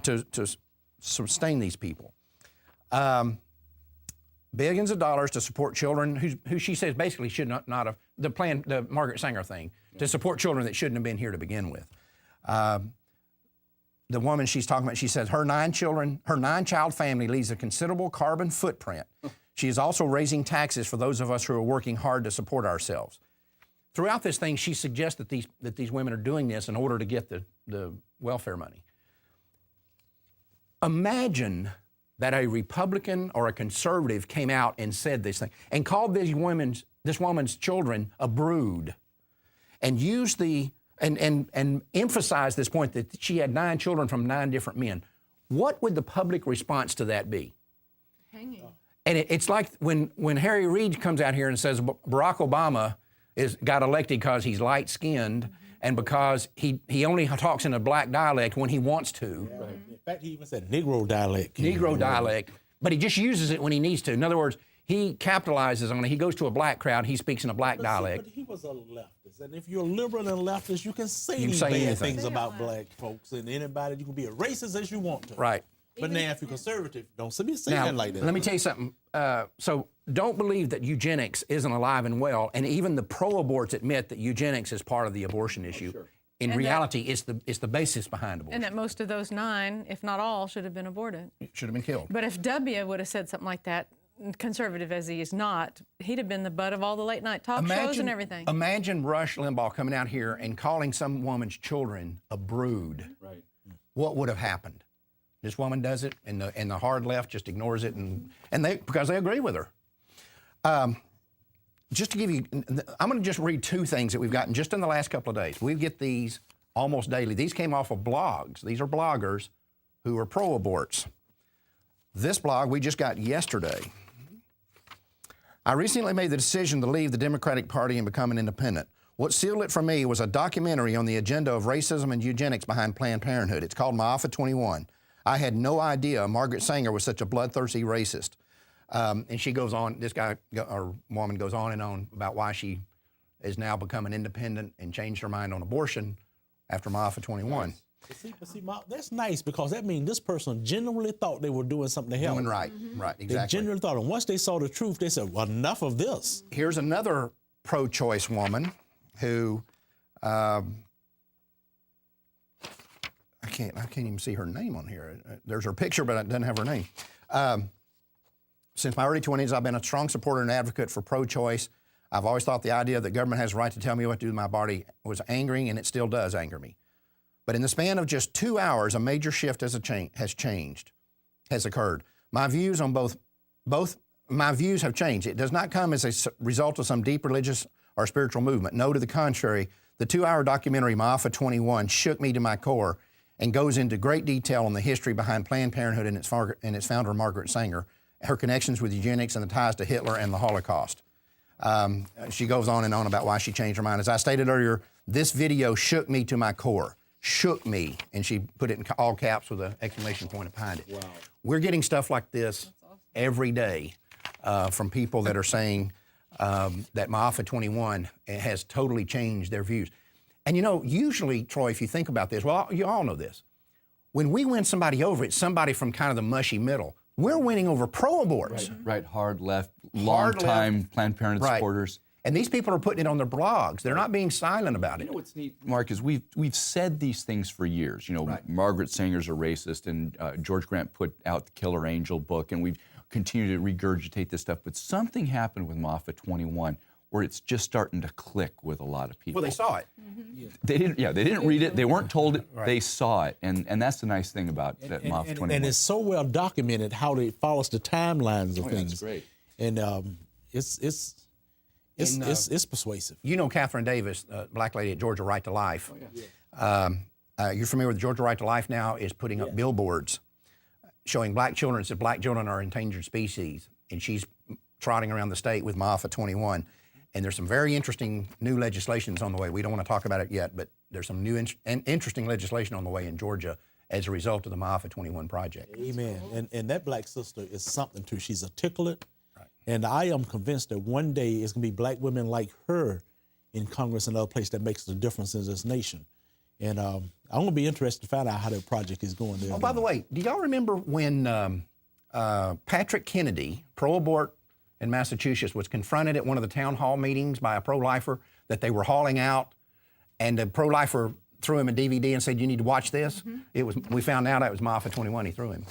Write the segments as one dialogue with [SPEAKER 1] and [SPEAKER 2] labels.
[SPEAKER 1] to sustain these people. Billions of dollars to support children who she says basically should not have, the Margaret Sanger thing, to support children that shouldn't have been here to begin with. The woman she's talking about, she says her 9-child family leaves a considerable carbon footprint. She is also raising taxes for those of us who are working hard to support ourselves. Throughout this thing, she suggests that these women are doing this in order to get the welfare money. Imagine that a Republican or a conservative came out and said this thing and called this woman's children a brood, and used and emphasized this point that she had 9 children from 9 different men. What would the public response to that be?
[SPEAKER 2] Hanging.
[SPEAKER 1] And it's like when Harry Reid comes out here and says Barack Obama got elected because he's light-skinned and because he only talks in a black dialect when he wants to.
[SPEAKER 3] Yeah, right. In fact, he even said Negro dialect.
[SPEAKER 1] Negro dialect, but he just uses it when he needs to. In other words, he capitalizes on it. He goes to a black crowd, he speaks in a black dialect.
[SPEAKER 3] But he was a leftist, and if you're a liberal and leftist, you can say these
[SPEAKER 1] say
[SPEAKER 3] bad
[SPEAKER 1] anything.
[SPEAKER 3] things about black folks and anybody. You can be as racist as you want to.
[SPEAKER 1] Right.
[SPEAKER 3] But now, if you're conservative, don't say
[SPEAKER 1] Now,
[SPEAKER 3] that like that.
[SPEAKER 1] let me tell you something. So don't believe that eugenics isn't alive and well, and even the pro-aborts admit that eugenics is part of the abortion issue.
[SPEAKER 3] Sure.
[SPEAKER 1] In reality, it's the basis behind abortion.
[SPEAKER 2] And that most of those 9, if not all, should have been aborted.
[SPEAKER 1] It should have been killed.
[SPEAKER 2] But if W would have said something like that, conservative as he is not, he'd have been the butt of all the late night talk shows and everything.
[SPEAKER 1] Imagine Rush Limbaugh coming out here and calling some woman's children a brood.
[SPEAKER 3] Right.
[SPEAKER 1] What would have happened? This woman does it, and the hard left just ignores it, because they agree with her. Just to give you, I'm going to just read 2 things that we've gotten just in the last couple of days. We get these almost daily. These came off of blogs. These are bloggers who are pro-aborts. This blog we just got yesterday. I recently made the decision to leave the Democratic Party and become an independent. What sealed it for me was a documentary on the agenda of racism and eugenics behind Planned Parenthood. It's called Maafa 21. I had no idea Margaret Sanger was such a bloodthirsty racist. And she goes on, this guy or woman goes on and on about why she is now become an independent and changed her mind on abortion after Maafa 21.
[SPEAKER 3] Nice. But see, that's nice, because that means this person genuinely thought they were doing something to help.
[SPEAKER 1] Doing right, right, exactly.
[SPEAKER 3] They genuinely thought, and once they saw the truth, they said, well, enough of this.
[SPEAKER 1] Here's another pro-choice woman who, I can't even see her name on here. There's her picture, but it doesn't have her name. Since my early 20s, I've been a strong supporter and advocate for pro-choice. I've always thought the idea that government has a right to tell me what to do with my body was angering, and it still does anger me. But in the span of just 2 hours, a major shift has occurred. My views on both my views have changed. It does not come as a result of some deep religious or spiritual movement. No, to the contrary, the 2-hour documentary Maafa 21 shook me to my core and goes into great detail on the history behind Planned Parenthood and its founder, Margaret Sanger, her connections with eugenics and the ties to Hitler and the Holocaust. She goes on and on about why she changed her mind. As I stated earlier, this video shook me to my core. Shook me, and she put it in all caps with an exclamation point behind it.
[SPEAKER 3] Wow.
[SPEAKER 1] We're getting stuff like this every day from people that are saying that Maafa 21 has totally changed their views. And you know, usually, Troy, if you think about this, well, you all know this. When we win somebody over, it's somebody from kind of the mushy middle. We're winning over pro-aborts.
[SPEAKER 4] Right, hard left, long-time Planned Parenthood supporters.
[SPEAKER 1] And these people are putting it on their blogs. They're not being silent about it.
[SPEAKER 4] You know what's neat, Mark, is we've said these things for years. You know, Margaret Sanger's a racist, and George Grant put out the Killer Angel book, and we've continued to regurgitate this stuff. But something happened with Maafa 21 where it's just starting to click with a lot of people.
[SPEAKER 1] Well, they saw it.
[SPEAKER 4] They didn't read it. They weren't told it. They saw it, and that's the nice thing about that Maafa 21.
[SPEAKER 3] And it's so well documented how it follows the timelines of things.
[SPEAKER 4] That's great.
[SPEAKER 3] And it's persuasive.
[SPEAKER 1] You know Catherine Davis, black lady at Georgia Right to Life. You're familiar with Georgia Right to Life now is putting up billboards showing black children, said black children are endangered species, and she's trotting around the state with Maafa 21. And there's some very interesting new legislations on the way. We don't want to talk about it yet, but there's some new interesting legislation on the way in Georgia as a result of the Maafa 21 project.
[SPEAKER 3] Amen. And that black sister is something too. She's articulate. And I am convinced that one day it's going to be black women like her in Congress and other places that makes the difference in this nation. And I'm going to be interested to find out how that project is going there.
[SPEAKER 1] Oh, by the way, do y'all remember when Patrick Kennedy, pro-abort in Massachusetts, was confronted at one of the town hall meetings by a pro-lifer that they were hauling out, and the pro-lifer threw him a DVD and said, "You need to watch this." We found out it was Mafia 21 he threw him.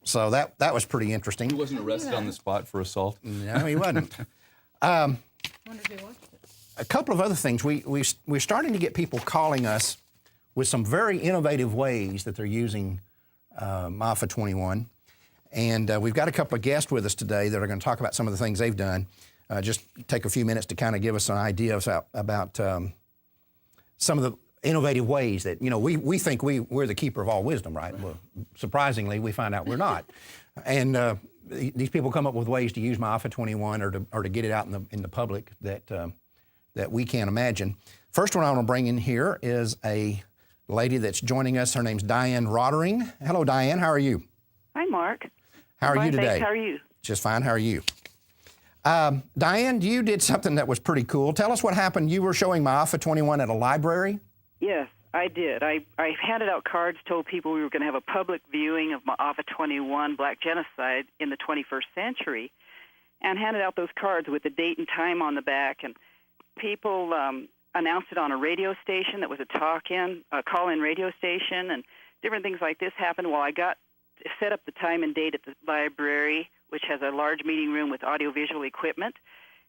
[SPEAKER 1] So that was pretty interesting.
[SPEAKER 4] He wasn't arrested on the spot for assault.
[SPEAKER 1] No, he wasn't.
[SPEAKER 2] I wonder if he watched it.
[SPEAKER 1] A couple of other things. We're starting to get people calling us with some very innovative ways that they're using Mafia 21. And we've got a couple of guests with us today that are going to talk about some of the things they've done. Just take a few minutes to kind of give us an idea about some of the innovative ways that, we think we're the keeper of all wisdom, right? Well, surprisingly, we find out we're not. And these people come up with ways to use Mafia 21 or to get it out in the public that we can't imagine. First one I want to bring in here is a lady that's joining us. Her name's Diane Roddering. Hello, Diane. How are you?
[SPEAKER 5] Hi, Mark.
[SPEAKER 1] How are you today?
[SPEAKER 5] Thanks. How are you?
[SPEAKER 1] Just fine. How are you? Diane, you did something that was pretty cool. Tell us what happened. You were showing Mafia 21 at a library?
[SPEAKER 5] Yes, I did. I handed out cards, told people we were going to have a public viewing of Mafia 21, Black Genocide in the 21st century, and handed out those cards with the date and time on the back. And people announced it on a radio station that was a call-in radio station, and different things like this happened while I got set up the time and date at the library, which has a large meeting room with audiovisual equipment.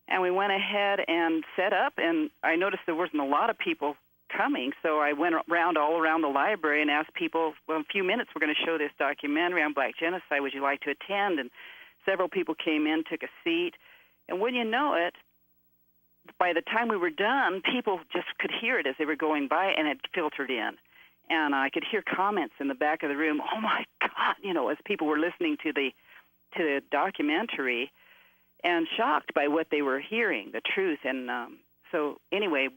[SPEAKER 5] And we went ahead and set up, and I noticed there wasn't a lot of people coming, so I went all around the library and asked people, well, in a few minutes we're going to show this documentary on Black Genocide. Would you like to attend? And several people came in, took a seat, and wouldn't you know it, by the time we were done, people just could hear it as they were going by, and it filtered in. And I could hear comments in the back of the room, "Oh my God," as people were listening to the documentary, and shocked by what they were hearing, the truth. And so anyway,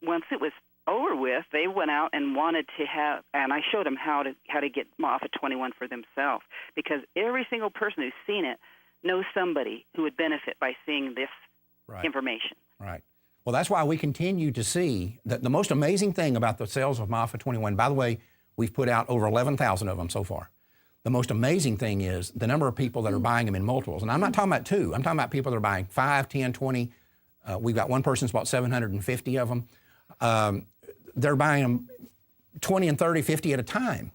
[SPEAKER 5] once it was over with, they went out and wanted to have, and I showed them how to get Mafia 21 for themselves, because every single person who's seen it knows somebody who would benefit by seeing this information.
[SPEAKER 1] Right. Well, that's why we continue to see that the most amazing thing about the sales of Mafia 21, by the way, we've put out over 11,000 of them so far. The most amazing thing is the number of people that are buying them in multiples. And I'm not talking about 2. I'm talking about people that are buying 5, 10, 20. We've got one person that's bought 750 of them. They're buying them 20 and 30, 50 at a time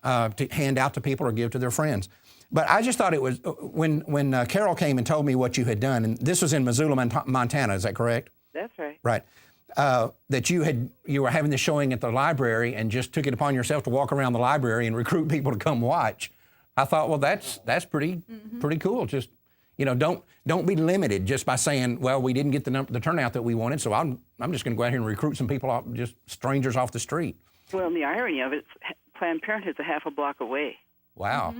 [SPEAKER 1] to hand out to people or give to their friends. But I just thought it was, when Carol came and told me what you had done, and this was in Missoula, Montana, is that correct?
[SPEAKER 5] That's right.
[SPEAKER 1] Right. That you were having the showing at the library and just took it upon yourself to walk around the library and recruit people to come watch. I thought, well, that's pretty cool. Just, don't be limited just by saying, well, we didn't get the turnout that we wanted, so I'm just going to go out here and recruit some people, just strangers off the street.
[SPEAKER 5] Well, and the irony of it, Planned Parenthood's a half a block away.
[SPEAKER 1] Wow.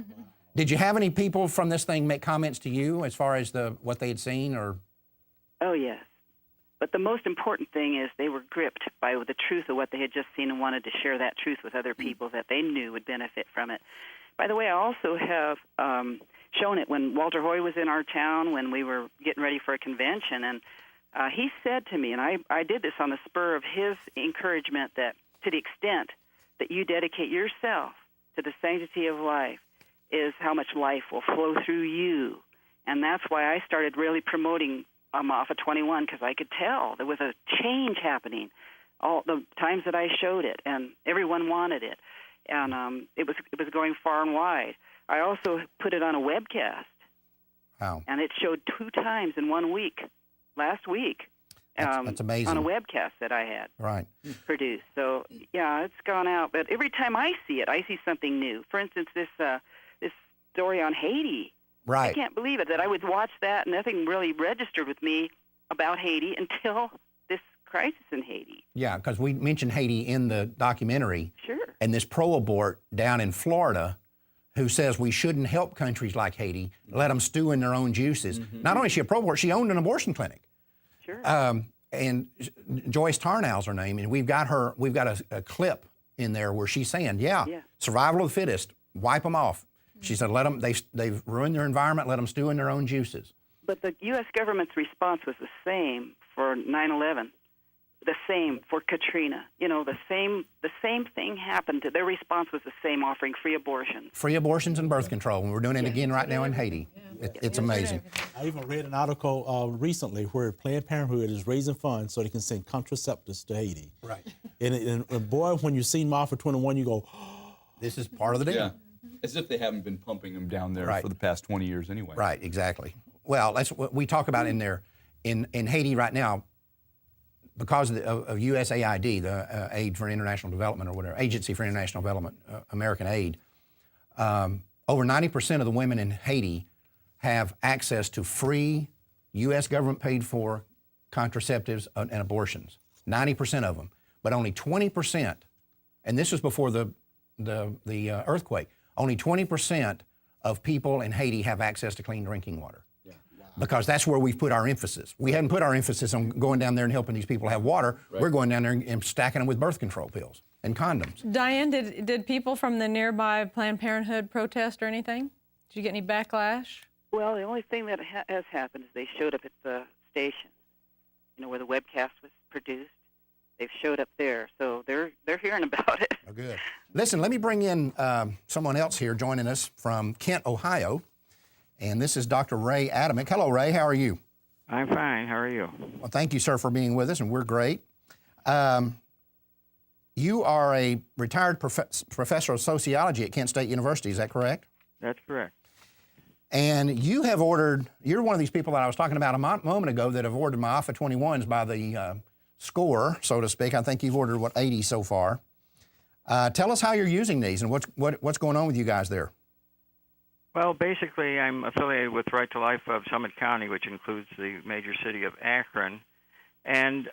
[SPEAKER 1] Did you have any people from this thing make comments to you as far as what they had seen, or?
[SPEAKER 5] Oh, yes. But the most important thing is they were gripped by the truth of what they had just seen and wanted to share that truth with other people that they knew would benefit from it. By the way, I also have shown it when Walter Hoy was in our town when we were getting ready for a convention. And he said to me, and I did this on the spur of his encouragement, that to the extent that you dedicate yourself to the sanctity of life is how much life will flow through you. And that's why I started really promoting Mafia 21, because I could tell there was a change happening all the times that I showed it, and everyone wanted it, and it was going far and wide. I also put it on a webcast.
[SPEAKER 1] Wow.
[SPEAKER 5] And it showed 2 times in 1 week, last week.
[SPEAKER 1] That's amazing.
[SPEAKER 5] On a webcast that I had produced. So, yeah, it's gone out. But every time I see it, I see something new. For instance, this story on Haiti.
[SPEAKER 1] Right.
[SPEAKER 5] I can't believe it, that I would watch that and nothing really registered with me about Haiti until this crisis in Haiti.
[SPEAKER 1] Yeah, because we mentioned Haiti in the documentary.
[SPEAKER 5] Sure.
[SPEAKER 1] And this pro-abort down in Florida who says we shouldn't help countries like Haiti, let them stew in their own juices. Not only is she a pro-abort, she owned an abortion clinic.
[SPEAKER 5] Sure.
[SPEAKER 1] And Joyce Tarnow's her name, and we've got a clip in there where she's saying, survival of the fittest, wipe them off. She said, they've ruined their environment, let them stew in their own juices.
[SPEAKER 5] But the U.S. government's response was the same for 9/11. the same for Katrina. You know, the same thing happened. Their response was the same, offering free abortions.
[SPEAKER 1] Free abortions and birth control. And we're doing it again right now in Haiti. It's amazing.
[SPEAKER 3] I even read an article recently where Planned Parenthood is raising funds so they can send contraceptives to Haiti.
[SPEAKER 1] Right.
[SPEAKER 3] And boy, when you see Marfa 21, you go,
[SPEAKER 1] This is part of the deal.
[SPEAKER 4] Yeah. As if they haven't been pumping them down there
[SPEAKER 1] Right.
[SPEAKER 4] for the past 20 years anyway.
[SPEAKER 1] Right, exactly. Well, that's what we talk about in there. In Haiti right now, because of USAID, the Aid for International Development or whatever, Agency for International Development, American Aid, over 90% of the women in Haiti have access to free U.S. government paid for contraceptives and abortions. 90% of them. But only 20%, and this was before the earthquake, only 20% of people in Haiti have access to clean drinking water. Because that's where we've put our emphasis. We hadn't put our emphasis on going down there and helping these people have water. Right. We're going down there and stacking them with birth control pills and condoms.
[SPEAKER 2] Diane, did people from the nearby Planned Parenthood protest or anything? Did you get any backlash?
[SPEAKER 5] Well, the only thing that has happened is they showed up at the station, you know, where the webcast was produced. They've showed up there, so they're hearing about it.
[SPEAKER 1] Oh, good. Listen, let me bring in someone else here joining us from Kent, Ohio. And this is Dr. Ray Adamick. Hello, Ray. How are you?
[SPEAKER 6] I'm fine. How are you?
[SPEAKER 1] Well, thank you, sir, for being with us, and we're great. You are a retired professor of sociology at Kent State University. Is that correct?
[SPEAKER 6] That's correct.
[SPEAKER 1] And you have ordered, you're one of these people that I was talking about a moment ago that have ordered my Alpha 21s by the score, so to speak. I think you've ordered, 80 so far. Tell us how you're using these and what's going on with you guys there.
[SPEAKER 6] Well, basically, I'm affiliated with Right to Life of Summit County, which includes the major city of Akron. And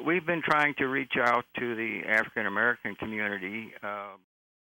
[SPEAKER 6] we've been trying to reach out to the African-American community